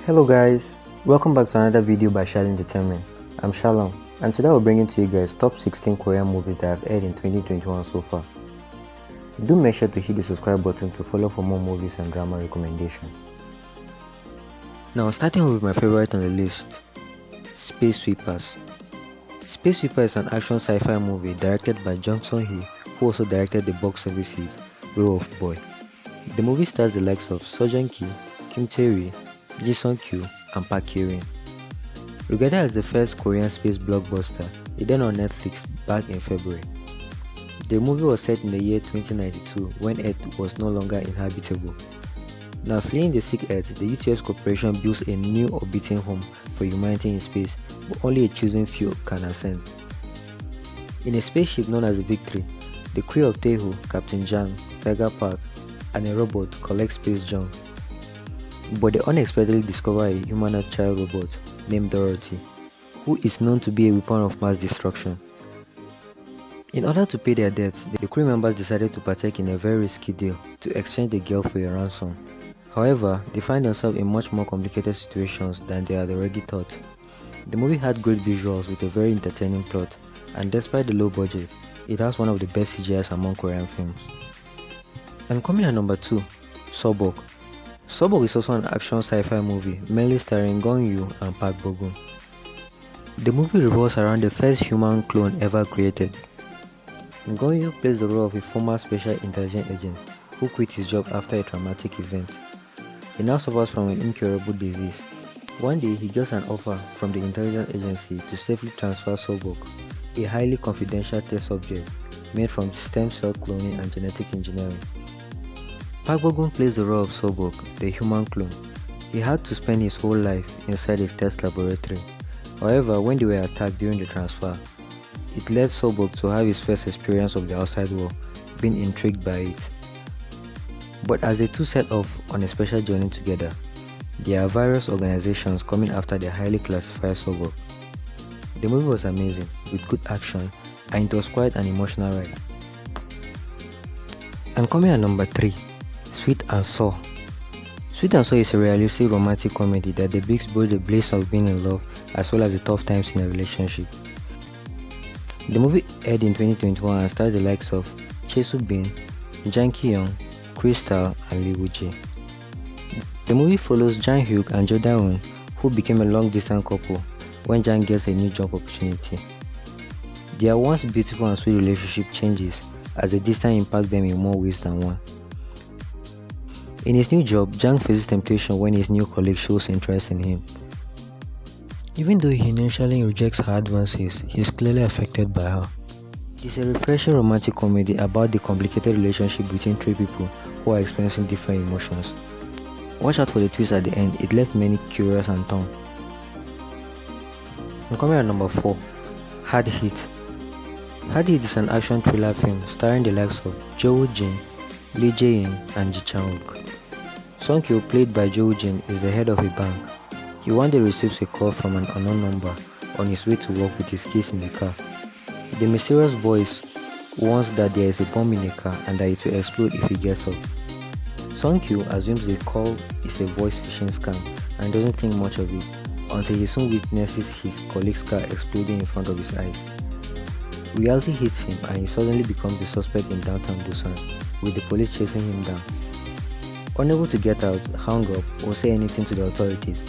Hello guys, welcome back to another video by Shally-Entertainment. I'm Shalom, and today we're bringing to you guys top 16 Korean movies that have aired in 2021 so far. Do make sure to hit the subscribe button to follow for more movies and drama recommendations. Now starting with my favorite on the list, Space Sweepers. Space Sweeper is an action sci-fi movie directed by Jung Sung-hee, who also directed the box office hit Way of Boy. The movie stars the likes of Seo Joong-ki, Kim Tae-ri, Ji Sung-kyu, and Park Hae-rin. Regarded as the first Korean space blockbuster, it then on Netflix back in February. The movie was set in the year 2092 when Earth was no longer inhabitable. Now fleeing the sick Earth, the UTS Corporation builds a new orbiting home for humanity in space, but only a chosen few can ascend. In a spaceship known as the Victory, the crew of Taeho, Captain Jang, Tiger Park, and a robot collect space junk. But they unexpectedly discover a humanoid child robot named Dorothy, who is known to be a weapon of mass destruction. In order to pay their debts, the crew members decided to partake in a very risky deal to exchange the girl for a ransom. However, they find themselves in much more complicated situations than they had already thought. The movie had great visuals with a very entertaining plot, and despite the low budget, it has one of the best CGIs among Korean films. And coming at number 2, Seobok. Seobok is also an action sci-fi movie mainly starring Gong Yoo and Park Bo-gum. The movie revolves around the first human clone ever created. Gong Yoo plays the role of a former special intelligence agent who quit his job after a traumatic event. He now suffers from an incurable disease. One day he gets an offer from the intelligence agency to safely transfer Seobok, a highly confidential test subject made from stem cell cloning and genetic engineering. Park Bo-gum plays the role of Seobok, the human clone. He had to spend his whole life inside a test laboratory. However, when they were attacked during the transfer, it led Seobok to have his first experience of the outside world, being intrigued by it. But as the two set off on a special journey together, there are various organizations coming after the highly classified Seobok. The movie was amazing, with good action, and it was quite an emotional ride. And coming at number 3, Sweet and Sour. Sweet and Sour is a realistic romantic comedy that depicts both the bliss of being in love as well as the tough times in a relationship. The movie aired in 2021 and stars the likes of Chae Soo-bin, Jang Ki-young, Crystal, and Lee Woo-jae. The movie follows Jang Hyuk and Jo Da-eun, who became a long-distance couple when Jang gets a new job opportunity. Their once beautiful and sweet relationship changes as the distance impacts them in more ways than one. In his new job, Jang faces temptation when his new colleague shows interest in him. Even though he initially rejects her advances, he is clearly affected by her. It is a refreshing romantic comedy about the complicated relationship between three people who are experiencing different emotions. Watch out for the twist at the end, it left many curious and torn. And coming at number 4, Hard Hit. Hard Hit is an action thriller film starring the likes of Jo Woo-jin, Lee Jae-in, and Ji Chang-wook. Sung-kyu, played by Jo Woo-jin, is the head of a bank. He one day receives a call from an unknown number on his way to work with his kids in the car. The mysterious voice warns that there is a bomb in the car and that it will explode if he gets up. Sung-kyu assumes the call is a voice phishing scam and doesn't think much of it until he soon witnesses his colleague's car exploding in front of his eyes. Reality hits him and he suddenly becomes the suspect in downtown Busan, with the police chasing him down. Unable to get out, hang up, or say anything to the authorities,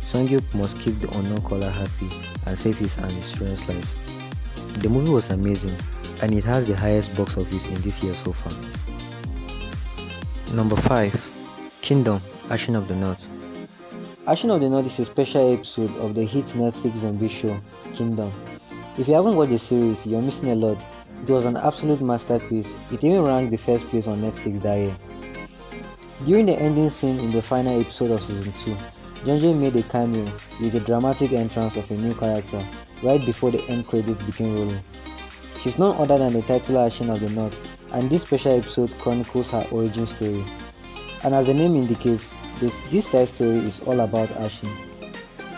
Sung-kyu must keep the unknown caller happy and save his and his students' lives. The movie was amazing and it has the highest box office in this year so far. Number 5, Kingdom, Ashin of the North. Ashin of the North is a special episode of the hit Netflix zombie show, Kingdom. If you haven't watched the series, you're missing a lot. It was an absolute masterpiece. It even ranked the first place on Netflix that year. During the ending scene in the final episode of season 2, Jeonjae made a cameo with a dramatic entrance of a new character right before the end credits began rolling. She's none other than the titular Ashin of the North, and this special episode chronicles her origin story. And as the name indicates, this side story is all about Ashin.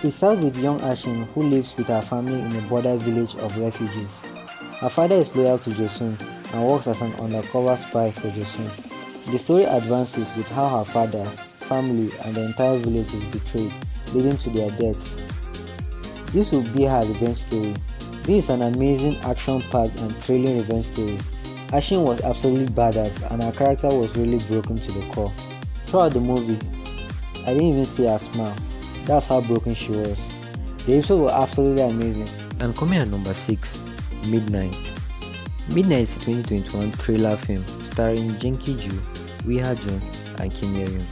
It starts with young Ashin who lives with her family in a border village of refugees. Her father is loyal to Joseon and works as an undercover spy for Joseon. The story advances with how her father, family, and the entire village is betrayed, leading to their deaths. This will be her revenge story. This is an amazing action-packed and thrilling revenge story. Ashin was absolutely badass and her character was really broken to the core. Throughout the movie, I didn't even see her smile. That's how broken she was. The episode was absolutely amazing. And coming at number 6, Midnight. Midnight is a 2021 thriller film starring Jin Ki-joo, Wee Ha-jun, and Kim Ye-yoon.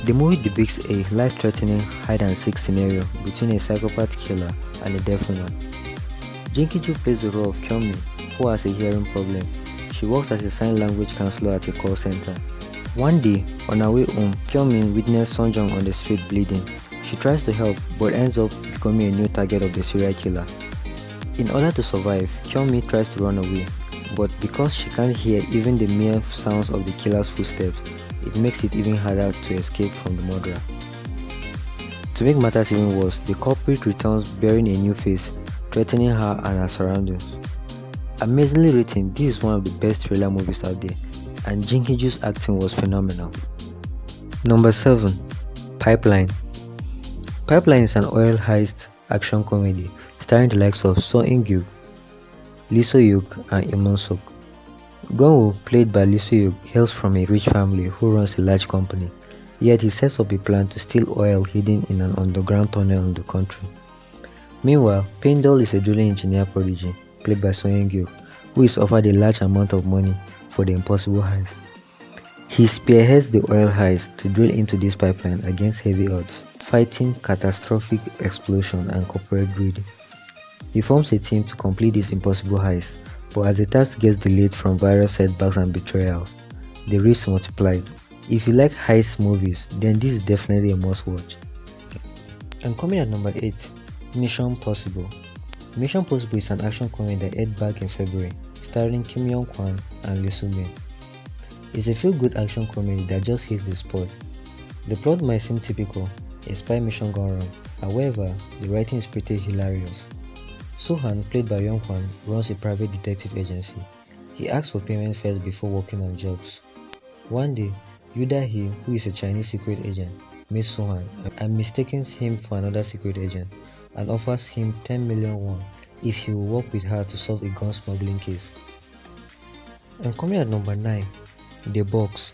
The movie depicts a life-threatening hide-and-seek scenario between a psychopath killer and a deaf woman. Jin Ki-joo plays the role of Kyung-min, who has a hearing problem. She works as a sign language counselor at a call center. One day, on her way home, Kyung-min witnesses Sunjung on the street bleeding. She tries to help but ends up becoming a new target of the serial killer. In order to survive, Kyung-min tries to run away, but because she can't hear even the mere sounds of the killer's footsteps, it makes it even harder to escape from the murderer. To make matters even worse, the culprit returns bearing a new face, threatening her and her surroundings. Amazingly written, this is one of the best thriller movies out there, and Jin Ki-joo's acting was phenomenal. Number 7. Pipeline. Pipeline is an oil heist action comedy starring the likes of Seo In-gyu, Lee So-hyuk, and Im Mun-suk. Gung-woo, played by Lee So-hyuk, hails from a rich family who runs a large company, yet he sets up a plan to steal oil hidden in an underground tunnel in the country. Meanwhile, Paindol is a drilling engineer prodigy, played by Seo In-gyu, who is offered a large amount of money for the impossible heist. He spearheads the oil heist to drill into this pipeline against heavy odds, fighting catastrophic explosion and corporate greed. He forms a team to complete this impossible heist, but as the task gets delayed from various setbacks and betrayals, the risks multiplied. If you like heist movies, then this is definitely a must-watch. And coming at number 8, Mission Possible. Mission Possible is an action comedy that aired back in February, starring Kim Young-kwan and Lee Soo-min. It's a feel-good action comedy that just hits the spot. The plot might seem typical, a spy mission gone wrong. However, the writing is pretty hilarious. Soo-han, played by Young-kwan, runs a private detective agency. He asks for payment first before working on jobs. One day, Yuda-hee, who is a Chinese secret agent, meets Soo-han and mistakes him for another secret agent and offers him 10 million won if he will work with her to solve a gun smuggling case. And coming at number 9, The Box.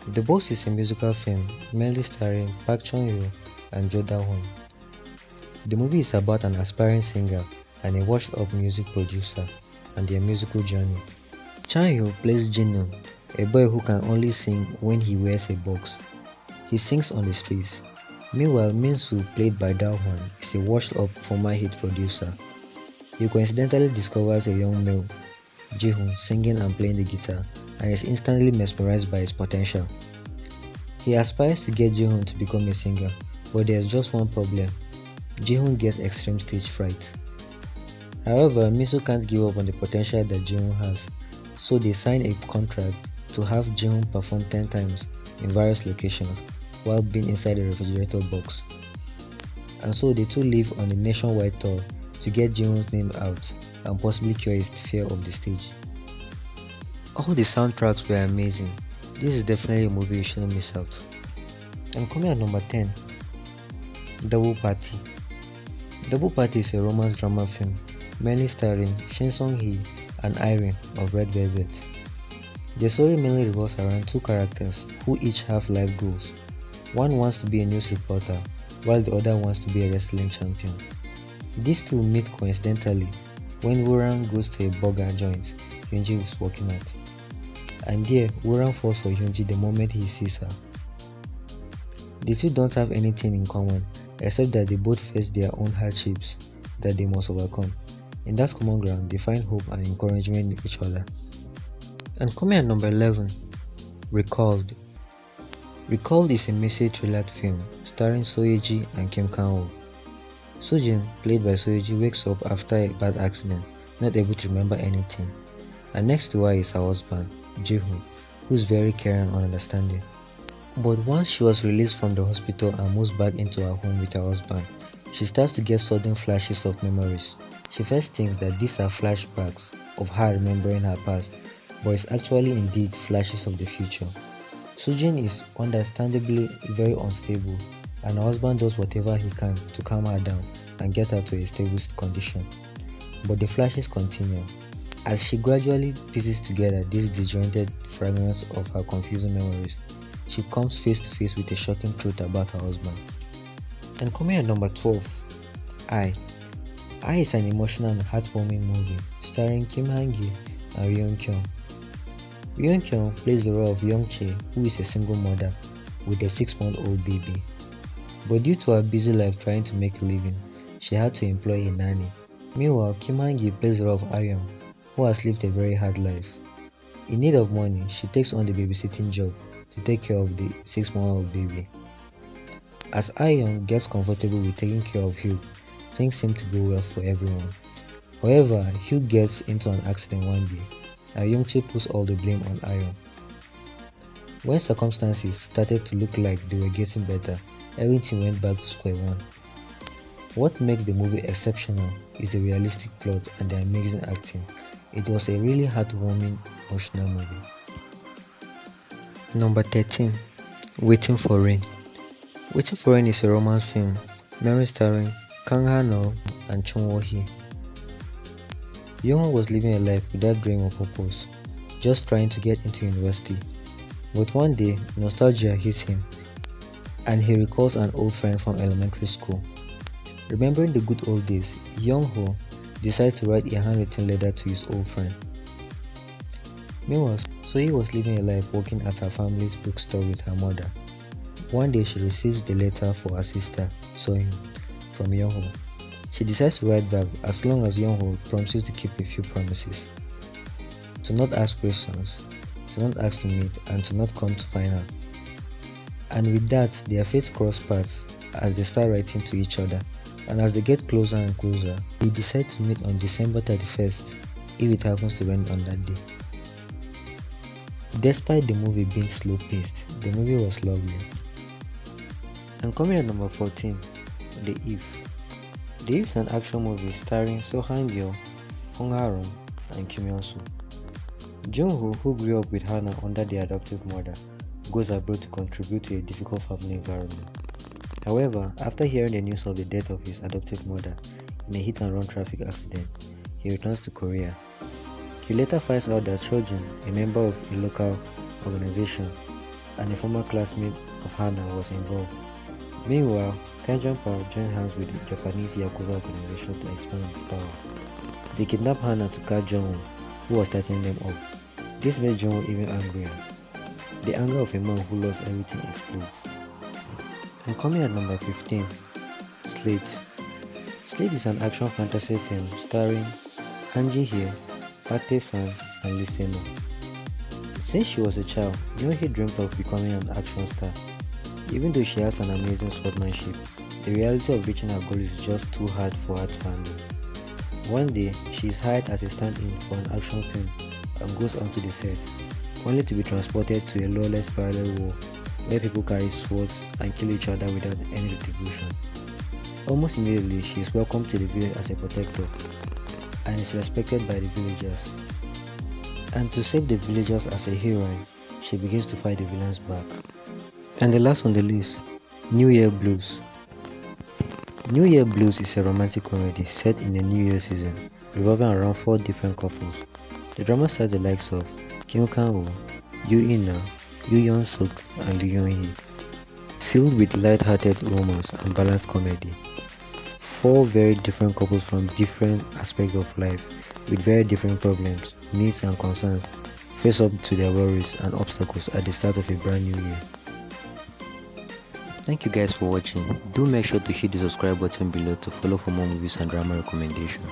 The Box is a musical film mainly starring Park Chung-hyo and Jo Da-hoon. The movie is about an aspiring singer and a washed-up music producer and their musical journey. Chung-hyo plays Jin-yoon, a boy who can only sing when he wears a box. He sings on the streets. Meanwhile, Min-soo, played by Da-hoon, is a washed-up former hit producer. He coincidentally discovers a young male, Ji-hoon, singing and playing the guitar, and is instantly mesmerized by his potential. He aspires to get Ji-hoon to become a singer, but there's just one problem. Ji-hoon gets extreme stage fright. However, Min-soo can't give up on the potential that Ji-hoon has, so they sign a contract to have Ji-hoon perform 10 times in various locations while being inside a refrigerator box. And so the two leave on a nationwide tour to get Ji-hoon's name out and possibly cure his fear of the stage. All the soundtracks were amazing. This is definitely a movie you shouldn't miss out. And coming at number 10, Double Party. Double Party is a romance drama film mainly starring Shin Sung-hee and Irene of Red Velvet. The story mainly revolves around two characters who each have life goals. One wants to be a news reporter, while the other wants to be a wrestling champion. These two meet coincidentally when Woo-ran goes to a burger joint Hyunji is working at. And there, Woo-ran falls for Hyunji the moment he sees her. The two don't have anything in common except that they both face their own hardships that they must overcome. In that common ground, they find hope and encouragement in each other. And coming at number 11, Recalled. Recalled is a mystery thriller film starring Seo Ye-ji and Kim Kang-ho. Soo-jin, played by Seo Ye-ji, wakes up after a bad accident, not able to remember anything. And next to her is her husband, Ji-hoon, who is very caring and understanding. But once she was released from the hospital and moves back into her home with her husband, she starts to get sudden flashes of memories. She first thinks that these are flashbacks of her remembering her past, but it's actually indeed flashes of the future. Soo-jin is understandably very unstable. and her husband does whatever he can to calm her down and get her to a stable condition. But the flashes continue. As she gradually pieces together these disjointed fragments of her confusing memories, she comes face to face with a shocking truth about her husband. And coming at number 12, I. I is an emotional and heartwarming movie starring Kim Han-gi and Ryun Kyung. Ryun Kyung plays the role of Young Chae, who is a single mother with a 6-month-old baby. But due to her busy life trying to make a living, she had to employ a nanny. Meanwhile, Kim Han-gi plays the role of Aryong, who has lived a very hard life. In need of money, she takes on the babysitting job to take care of the 6-month-old baby. As Aryong gets comfortable with taking care of Hugh, things seem to go well for everyone. However, Hugh gets into an accident one day, and Young-chae puts all the blame on Aryong. When circumstances started to look like they were getting better, everything went back to square one. What makes the movie exceptional is the realistic plot and the amazing acting. It was a really heartwarming, emotional movie. Number 13. Waiting for Rain. Waiting for Rain is a romance film, mainly starring Kang Ha-neul and Chung Woo-hee. Young was living a life without dream or purpose, just trying to get into university. But one day, nostalgia hits him, and he recalls an old friend from elementary school. Remembering the good old days, Young-ho decides to write a handwritten letter to his old friend. Meanwhile, Sohee was living a life working at her family's bookstore with her mother. One day she receives the letter for her sister, Sohee, from Young-ho. She decides to write back as long as Young-ho promises to keep a few promises. To not ask questions, to not ask to meet, and to not come to find her. And with that, their fates cross paths as they start writing to each other. And as they get closer and closer, they decide to meet on December 31st if it happens to rain on that day. Despite the movie being slow-paced, the movie was lovely. And coming at number 14, The Eve. The Eve is an action movie starring Seo Han-gyo, Hong Ha-rong, and Kim Yeon-soo. Jung-ho, who grew up with Hana under their adoptive mother, goes abroad to contribute to a difficult family environment. However, after hearing the news of the death of his adoptive mother in a hit-and-run traffic accident, he returns to Korea. He later finds out that Seo-jun, a member of a local organization and a former classmate of Hana, was involved. Meanwhile, Kanjanpa joins hands with the Japanese Yakuza organization to expand its power. They kidnap Hana to catch Jung-woo, who was tightening them up. This made Jung-woo even angrier. The anger of a man who lost everything explodes. And coming at number 15, Slate. Slate is an action fantasy film starring Han Ji-hye, Park Tae-san, and Lee Se-no. Since she was a child, Yoon-hee dreamt of becoming an action star. Even though she has an amazing swordmanship, the reality of reaching her goal is just too hard for her to handle. One day, she is hired as a stand-in for an action film and goes onto the set, only to be transported to a lawless parallel world where people carry swords and kill each other without any retribution. Almost immediately, she is welcomed to the village as a protector and is respected by the villagers. And to save the villagers as a heroine, she begins to fight the villains back. And the last on the list, New Year Blues. New Year Blues is a romantic comedy set in the New Year season, revolving around 4 different couples. The drama stars the likes of Kim Kang-woo, Yoo In-na, Yoo Yeon-suk, and Lee Yoon-hee. Filled with light-hearted romance and balanced comedy. 4 very different couples from different aspects of life, with very different problems, needs and concerns, face up to their worries and obstacles at the start of a brand new year. Thank you guys for watching. Do make sure to hit the subscribe button below to follow for more movies and drama recommendations.